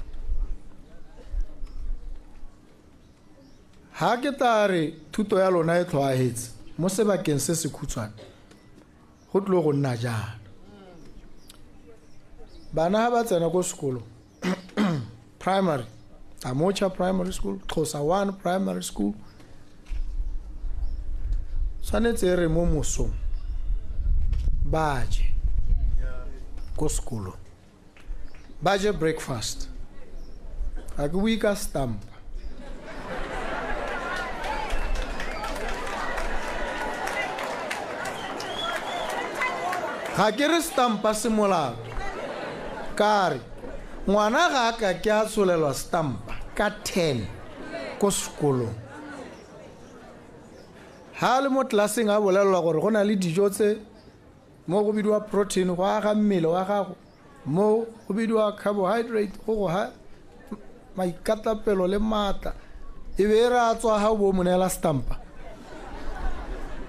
Speaker 1: ha ke tare thuto ya lona e tlhoahetse mo sebakeng se se khutshwane go tlo go nna jana bana ba tsena go sekolo primary Amocha Primary School, Khosa 1 Primary School. Tshwanetse re mo mosong baje ko sekolo baje breakfast a ke wika stamp ga ke re stampa se molao kare ngwana ga ka ke a tsholelwa stampa ka 10 ko sekolong ha le mo tlaseng a bolelwa gore go na le dijo tse mo go bidwa protein go aga mmele wa gago mo go bidwa carbohydrate go ha maikatapelo le mata e be ra tswa ha bo monela stampa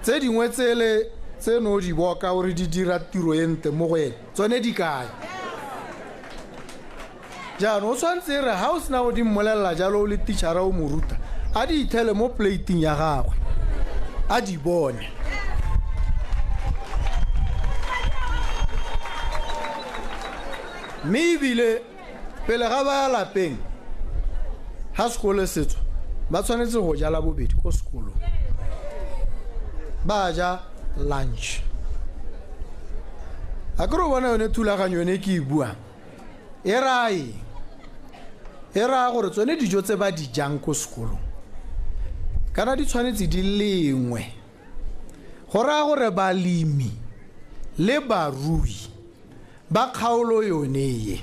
Speaker 1: tse dingwe tsele tse no di boka gore di dira tiro ente mo go ene tsone di kae jano o tshwantse re ha o sena go di mmolelela jalo o le teachera o moruta a di ithele mo plating ya gagwe a di bone mme ebile pele ga ba ya lapeng ha sekolo setso ba tshwanetse go jala bobedi ko sekolong ba ja lunch a ke re bona yone thulaganyo yone ke e buang e raya gore tsone dijo tse ba di jang ko sekolong kana di tshwanetse di lengwe go raya gore balemi le barui ba kgaolo yone ye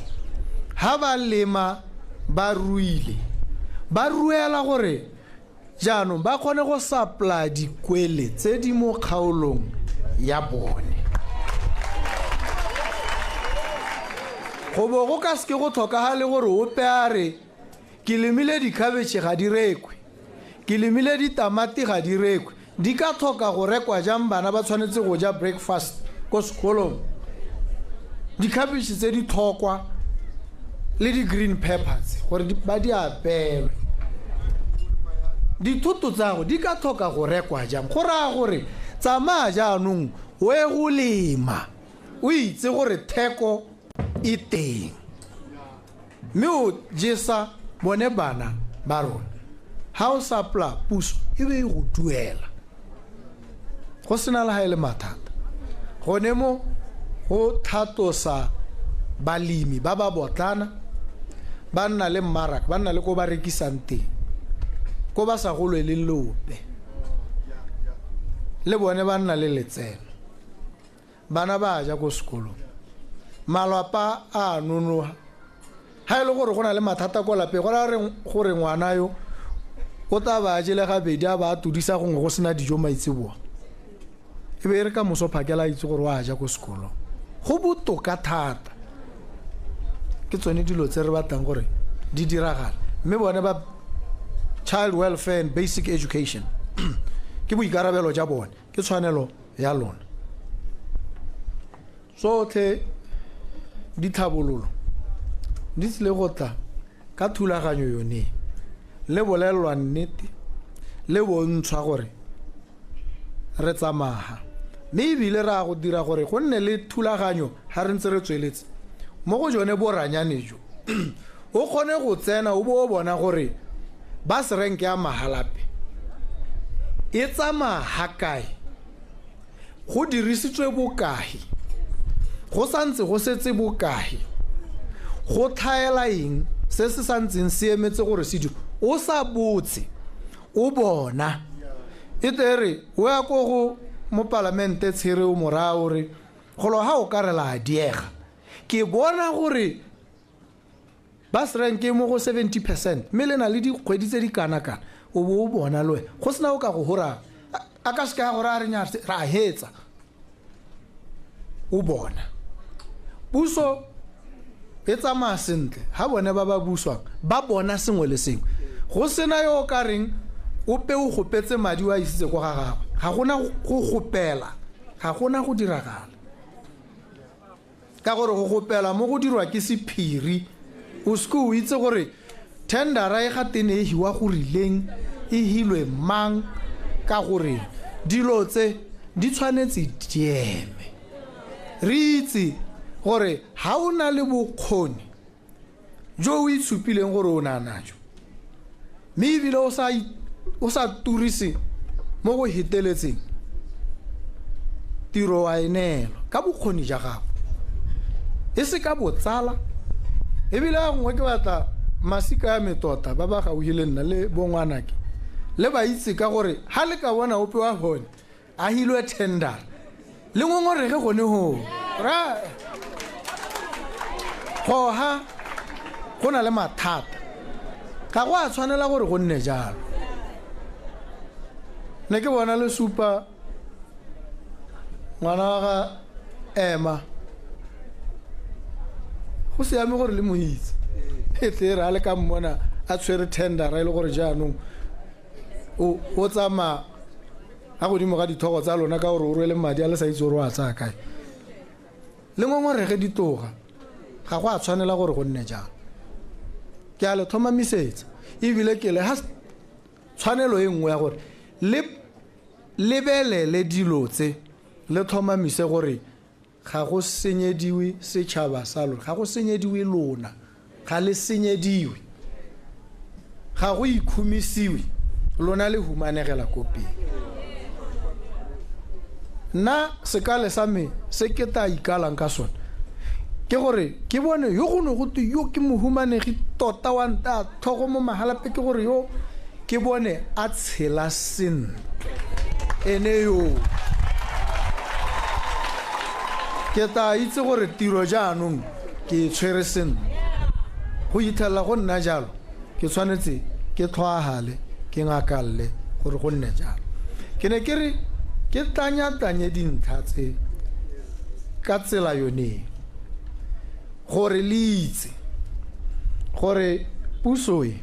Speaker 1: ha ba lema ba ruile ba ruela gore jaanong ba kgone go supply dikwele tse di mo kgaolong ya bone go bo go ka se go tlhokagale gore o peare ke lemile dikhabetšhe ga di rekwe ke lemile ditamati ga di rekwe di ka tlhoka go rekwa jang bana ba tshwanetse go ja breakfast ko sekolong dikhabetšhe tse di tlhokwa le di-green peppers gore ba di apelwe dithoto tsago di ka tlhoka go rekwa jang go raya gore tsamaya jaanong o e go lema o itse gore theko e teng mme o jesa bone bana ba rona ha o supply puso e be go duela go sena le ha ile mathata gone mo go thatosa balemi ba ba botlana ba nna le mmaraka ba nna le ko ba rekisang teng ko ba sa golwe le lope le bone ba nna le letseno bana ba ja ko sekolong malapa a nonoha ha ile gore go na le mathata ko lapeng go ra re gore ngwana yo o ta ba jele ga bedi a ba tudisa gongwe go sena dijo maitseboa e be re ka moso phakela itse gore wa ja ko sekolong go botoka thata ke tsone dilo tse re batlang gore di diragala mme bone ba child welfare and basic education ke boikarabelo ja bone ke tshwanelo ya lona sotlhe dithabololo di tsile go tla ka thulaganyo yone le bolelwa nnete le bontshwa gore re tsamaha mme ebile ra go dira gore go nne le thulaganyo ha re ntse re tsweletse mo go jone bo ranyanejo o kgone go tsena o bo bona gore ba se renke ya mahalape e tsamaha kae go dirisitswe bokae go santse go setse bokae go thaela eng se se santseng se emetse gore se dilo o sa botse o bona e tere o ya ko go mo parlamente tshire o morao re golo ha o ka re la diega ke bona gore ba se renke mo go 70% mme le na le dikgwedi tse di kana-kana o bo o bona le go sena o ka go hora a ka se ka gore a re nya ra hetsa o bona puso e tsamaya sentle ha bone ba ba buswang ba bona sengwe le sengwe go sena yo o ka reng o pe o gopetse madi wa isitse go ga gagwe ga gona go gopela ga gona go diragala ka gore go gopela mo go dirwa ke sephiri o se o itse gore tendera e ga tene e hiwa go rileng e hilwe mang ka gore dilo tse di tshwanetse dieme re itse gore ha o na le bokgoni jo o itshupileng gore o na najo mme ebile o sa turise mo go heteletseng tiro wa enelo ka bokgoni ja gago e se ka botsala ebile a gongwe ke batla masika ya metota ba ba gauhile nna le bongwanake le ba itse ka gore ha le ka bona ope wa bone a hilwe tender le ngongorege gone ho ra ha go na le mathata ga go a tshwanela gore go nne jalo ne ke bona le supa ngwana wa ga Emma go se ame gore le moitse e tle ra le ka mmona a tshwere tender ra ile gore jaanong o tsama a godimo ga dithogo tsa lona ka gore o rwele madi a le sa itse gore wa tsa kae le ngongorege ditoga ga go a tshwanela gore go nne jalo ke a le thomamisetsa ebile ke le ha tshwanelo e nngwe ya gore lebelele dilo tse le thomamise gore ga go senyediwe setšhaba sa lona ga go senyediwe lona ga le senyediwe ga go ikhumisiwe lona le humanegela koping nna sekale sa me se ke ta ikalang ka sona ke gore ke bone yo go ne go te yo ke mohumanegi tota wa nta thogo mo mahalape ke gore yo ke bone a tshela sentle ene yo ke ta itse gore tiro jaanong ke tshwere sentle go ithelela go nna jalo ke tshwanetse ke tlhoagale ke ngakalle gore go nne jalo ke ne ke re ke tanya dintlha tse ka tsela yone gore le itse gore puso e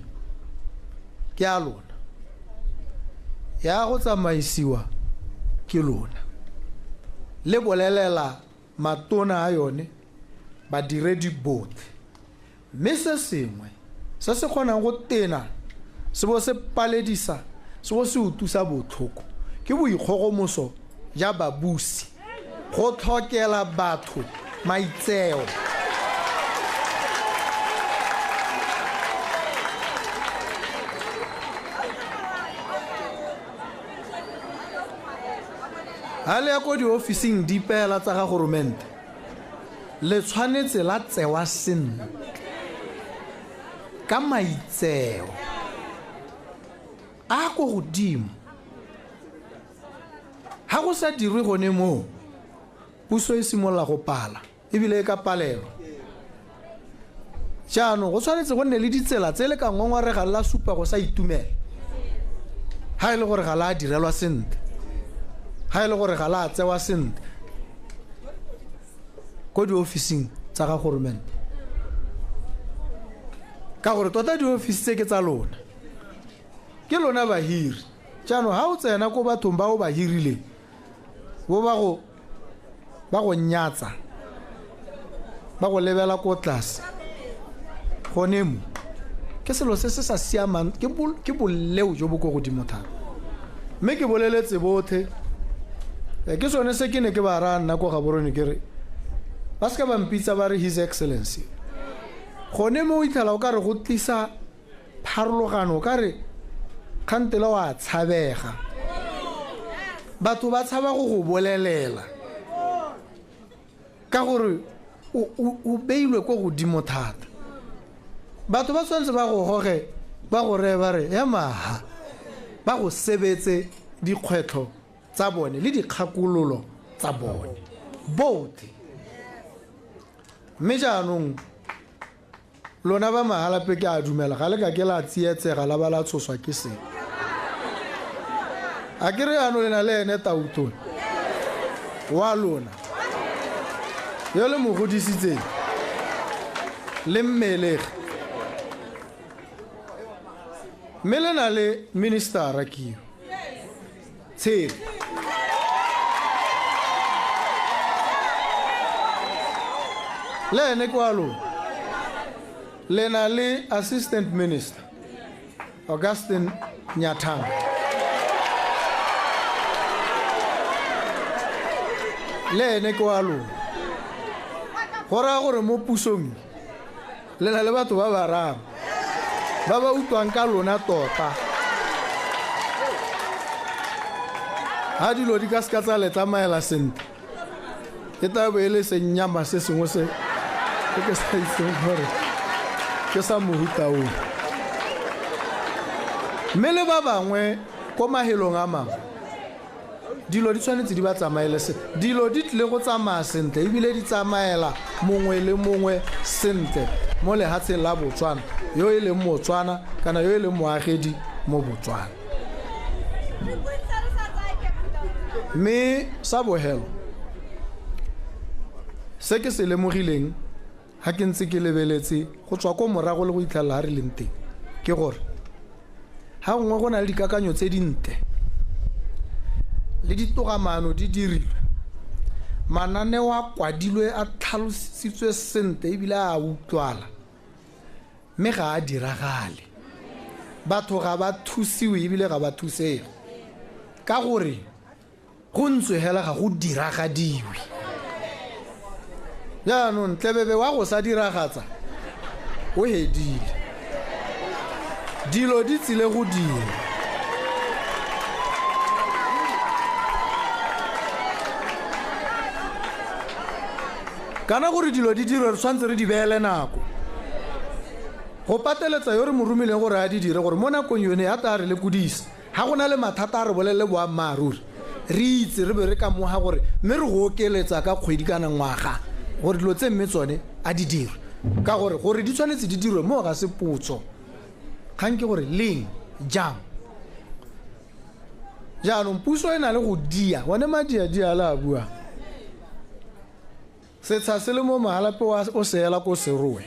Speaker 1: ke a lona ya go tsamaisiwa ke lona le bolelela matona a yone badiredi botlhe mme se sengwe se se kgonang go tena se bo se paledisa se bo se utusa botlhoko ke boikgogomoso ja babusi go tlhokela batho maitseo ha le ya ko diofising di peela tsa ga goromente le tshwanetse la tsewa sentle ka maitseo a go godimo ha go sa dirwe gone mo puso e simolla go pala ebile e ka palelwa jaanong go tshwanetse go nne le ditsela tse le ka ngongorega la supa go sa itumela ha e le gore ga la direlwa sentle ha e le gore ga la tsewa sentle ko diofising tsa ga goromente ka gore tota diofisi tse ke tsa lona ke lona bahiri jaanong ha o tsena ko bathong ba o ba hirile bo ba go nyatsa ba go lebela ko tlase gone mo ke selo se se sa siamang ke boleo jo bo go godimo thata mme ke boleletse bothe ke sone se ke ne ke ba ra nna ko ga borone ke re ba ska ba mpitsa ba re his excellency gone mo o itlhala o ka re go tlisa pharologano o ka re kgantela wa tshabega batho ba tshaba go go bolelela ka gore o beilwe ko godimo thata batho ba tshwanetse ba go goge ba go reye ba re emaha ba go sebetse dikgwetlho tsa bone le dikgakololo tsa bone botlhe mme jaanong lona ba mahalape ke a dumela ga le ka ke la tsietsega la ba la tshoswa ke se a ke re ano le na le ene tautone wa lona yo le mo godisitseng le mmelege mme le na le ministera keo tshedi le ene kwa lona le na le assistant minister Augustine Nyathanga le ene kwa lona go raya gore mo pusong le na le batho ba bararo ba ba utlwang ka lona tota ha dilo di ka ska tsa le tsamaela sentle ke taba e le senyama se sengwe se ke sa itseng gore ke sa mohuta o mme le ba bangwe ko mahelong a mangwe dilo di tshwanetse di ba tsamaele sentle dilo di tle go tsamaya sentle ebile di tsamaela mongwe le mongwe sentle mo lehatsheng la Botswana yo e leng Motswana kana yo e leng moagedi mo Botswana mme sa bohelo se ke se lemogileng ha ke ntse ke lebeletse go tswa ko morago le go itlhalla ha re leng teng ke gore ha ngwe go na le dikakanyo tse dintle le ditogamano di dirilwe mananeo a kwadilwe a tlhalositswe sentle ebile a utlwala mme ga a diragale batho ga ba thusiwe ebile ga ba thusega ka gore go ntswe hela ga go diragadiwe jaanong tlebebe wa go sa diragatsa o hedile dilo di tsile go dira kana gore dilo di dirwe re tshwantse re di beele nako go pateletsa yo re mo romileng gore a di dire gore mo nakong yone ya ta re le kudisa ga go na le mathata a re bolele boammaaruri re itse re be re ka moga gore mme re go okeletsa ka kgwedi kana ngwaga gore dilo tse mme tsone a di dirwe ka gore di tshwanetse di dirwe mo ga se potso kgang ke gore leng jang jaanong puso e na le go dia one madiadia la a bua setsha se le mo magalape o seela ko serowe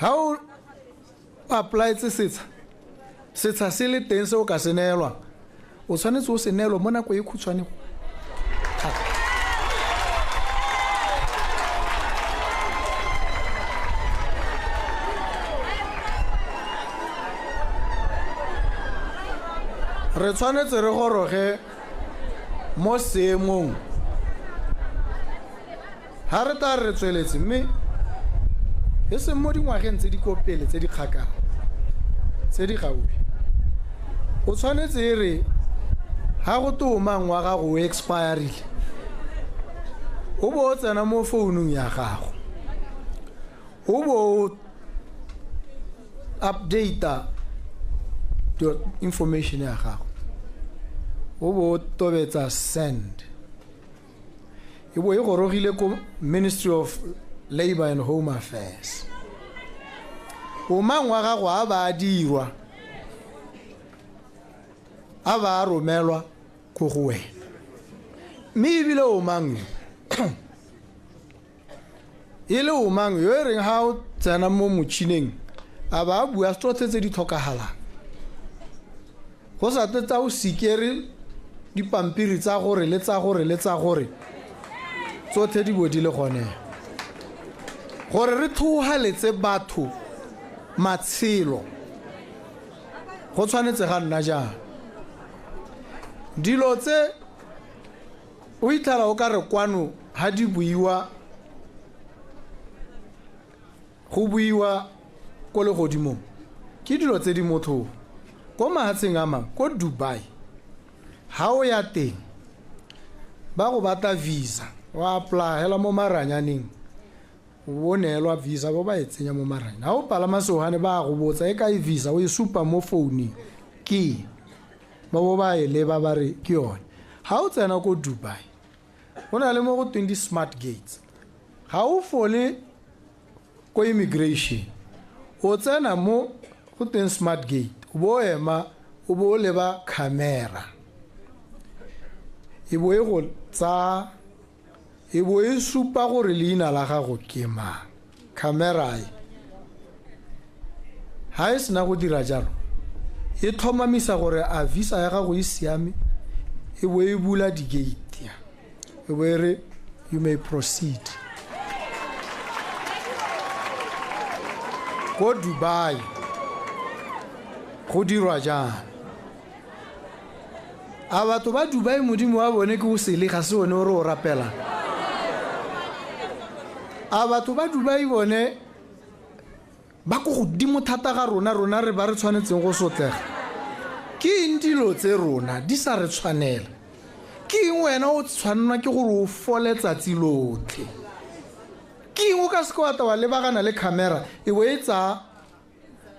Speaker 1: ga o apply-tse setsha se le teng se o ka se neelwang o tshwanetse o se neelwa mo nako e khutshwane re tshwanetse re goroge mo seemong ga re ta re tsweletse mme e seng mo dingwageng tse di kopele tse di kgakala tse di gaufi o tshwanetse e re ga go tomang wa gago o expirile o bo o tsena mo founung ya gago o bo o updata information ya gago o bo o tobetsa send e bo e gorogile ko Ministry of Labor and Home Affairs o mang wa gago a ba dirwa a ba romelwa go go wena mme ebile o mang ile o mang yo e reng ha o tsena mo motšhineng a ba bua strotse tse di tlhokagalang go sa tetsa o sikere dipampiri tsa gore le tsa gore tsotlhe di bodile gone gore re thohaletse batho matshelo go tshwanetse ga nna jang dilo tse o ithala o ka re kwano ha di buiwa go buiwa ko le godimo ke dilo tse di motho ko mahatsheng a mang ko Dubai ha o ya teng ba go bata visa wa apply hela mo maranyaneng o neelwa visa bo ba e tsenya mo maranya ha o palama sohane ba go botsa e ka e visa o e supa mo phone ke ba bo ba e leba ba re ke yone ha o tsena ko Dubai go na le mo go 20 smart gates ha o fole ko immigration o tsena mo go 10 smart gate o bo ema o bo leba camera e bo e go tsa e bo e supa gore leina la gago ke mang camera ha e sena go dira jalo e tlhomamisa gore a visa ya gago e siame e bo e bula di gate e bo e re you may proceed go Dubai go dirwa jang a batho ba Dubai modimo wa bone ke o sele ga se one o re o rapela a batho ba Dubai bone ba go godimo thata ga rona re ba re tshwanetseng go sotlega ke indilo tse rona di sa re tshwanela ke wena o tshwanna ke gore o fole tsatsi lotlhe ke o ka se kwa tawa le bagana le camera e bo e tsa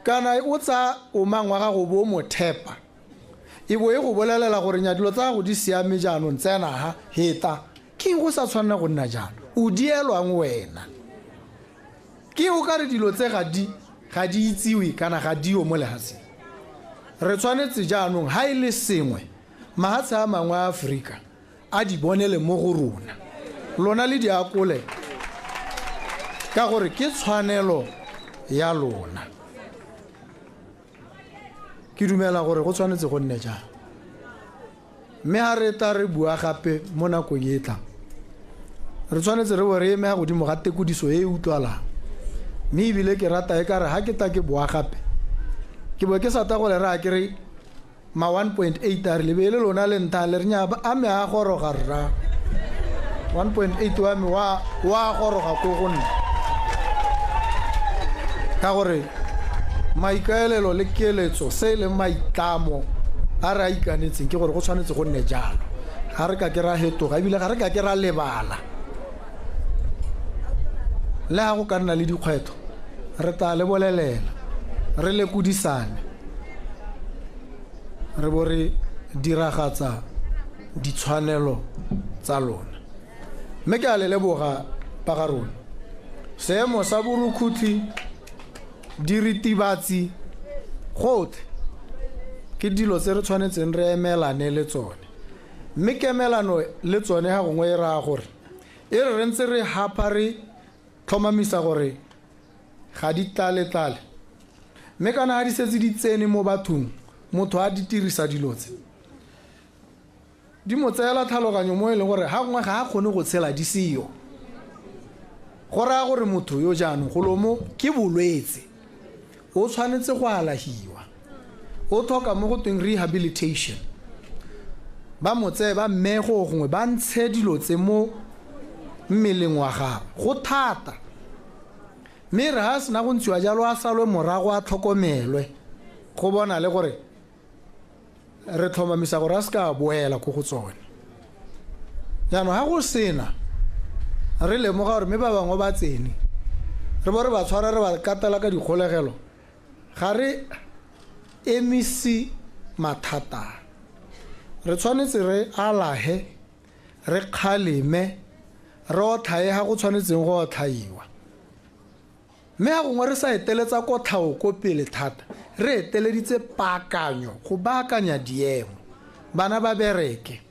Speaker 1: kana o tsa o mangwa ga go bo mo thepa e bo e go bolelela gore nya dilo tsa go di siame jaanong tsena ha heta ke go sa tshwanna go nna jalo o dielwang wena ke o ka re dilo tse ga di itsiwe kana ga di o mo lehase re tshwanetse jaanong ha ile sengwe mahatse a mangwe a Afrika a di bonele mo go rona lona le diakole ka gore ke tshwanelo ya lona ke dumela gore go tshwanetse go nne jang mme ha re ta re bua gape mo nakong e tlang re tshwanetse re bore eme ga godimo ga tekodiso e utlwalang mme ebile ke rata e ka re ha ke ta ke bua gape ke bo ke sa ta go le ra ke re ma 1.8 a re lebele lona le ntha le re nya a me a goroga rra 1.8 wa me wa goroga ko go nna ka gore maikaelelo le keletso se le maitlamo a re a ikanetseng ke gore go tshwanetse go nne jalo ga re ka ke ra hetoga ebile ga re ka ke ra lebala le ga go ka nna le dikgwetho re tla le bolelela re le kudisane re bo re diragatsa ditshwanelo tsa lona mme ke a le leboga pagarona seemo sa borukhutlhi diritibatsi gotlhe ke dilo tse re tshwanetseng re emelane le tsone mme kemelano le tsone ga gongwe e raya gore e re ntse re hapa re tlhomamisa gore ga di tlale mme kana ga di setse di tsene mo bathong motho a di dirisa dilo tse di mo tseela tlhaloganyo mo e leng gore ga gongwe ga a kgone go tshela di seyo go raya gore motho yo jaanong go lomo ke bolwetse o tshwanetse go alahiwa o tlhoka mo go tweng rehabilitation ba motse ba mmego gongwe ba ntshe dilo tse mo mmeleng wa gago go thata mme re ga sena go ntshiwa jalo a salwe morago a tlhokomelwe go bona le gore re tlhomamisa gore a se ka boela ko go tsone jaanong ga go sena re lemoga gore mme ba bangwe ba tsene re bo re ba tshwara re ba katela ka dikgolegelo ga re emisi mathata re tshwanetse re alahe re kgaleme re otlhae ga go tshwanetseng go otlhaiwa mme ga gongwe re sa eteletsa kotlhao ko pele thata re eteleditse paakanyo go baakanya diemo bana ba bereke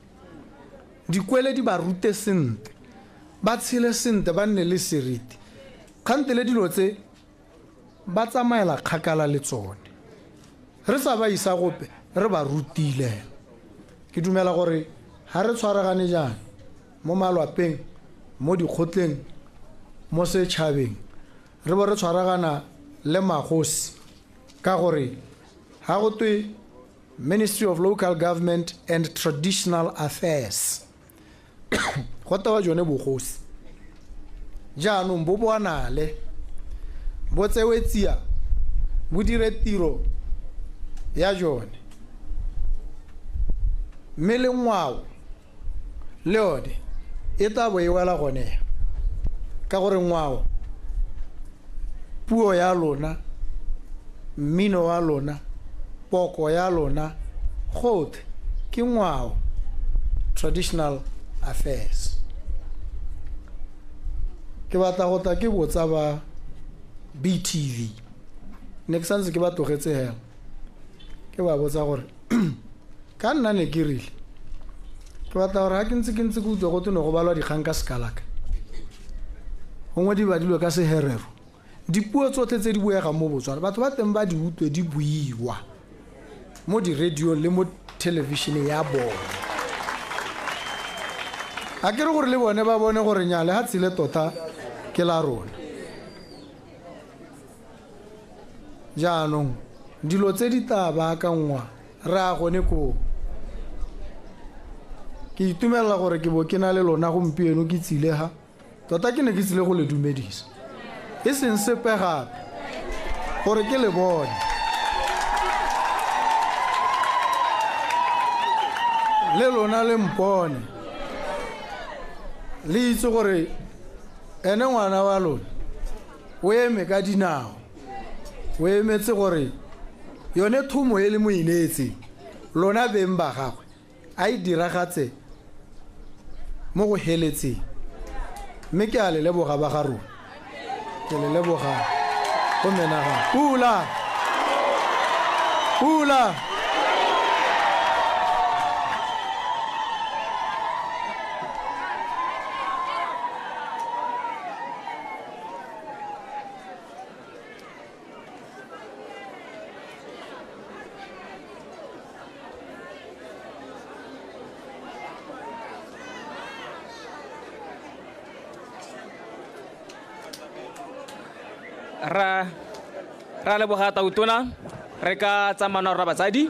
Speaker 1: dikwele di ba rute sentle ba tshele sentle ba nne le seriti kgante le dilo tse ba tsamaela kgakala le tsone re sa ba isa gope re ba rutile ke dumela gore ga re tshwaragane jang mo malwapeng mo dikgotleng mo setšhabeng re bo re tshwaragana le magosi ka gore ga go twe Ministry of Local Government and Traditional Affairs go tewa jone bogosi jaanong bo boanale bo tsewe tsia bo dire tiro ya jone mme le ngwao le yone e tla bo e wela gone ka gore ngwao puo ya lona mmino wa lona poko ya lona gote ke ngwao traditional affairs ke batla go ta ke botsa ba BTV ne ke santse ke ba togetse hela ke ba botsa gore ka nna ne ke rile ke batla gore ha ke ntse go utlwa go tone go balwa dikgang ka sekalaka gongwe di badilwe ka seherero dipuo tsotlhe tse di buega mo Botswana batho ba teng ba di utlwe di buiwa mo di radio le mo television ya bona a ke re gore le bone ba bone gore nyale ha tsile tota ke la rona jaanong dilo tse di taba ka ngwa ra gone ko ke itumela gore ke bo ke na le lona gompieno ke tsile ha tota ke ne ke tsile go le dumedisa e seng sepe gape gore ke le bone le lona le mpone le itse gore ene ngwana wa lona o eme ka dinao o emetse gore yone thumo e le mo inetse lona beng ba gagwe a e diragatse mo go heletseng mme ke a le leboga ba ga rona ke le leboga go menaga pula
Speaker 4: ra leboga tautona re ka tsamana ra batsadi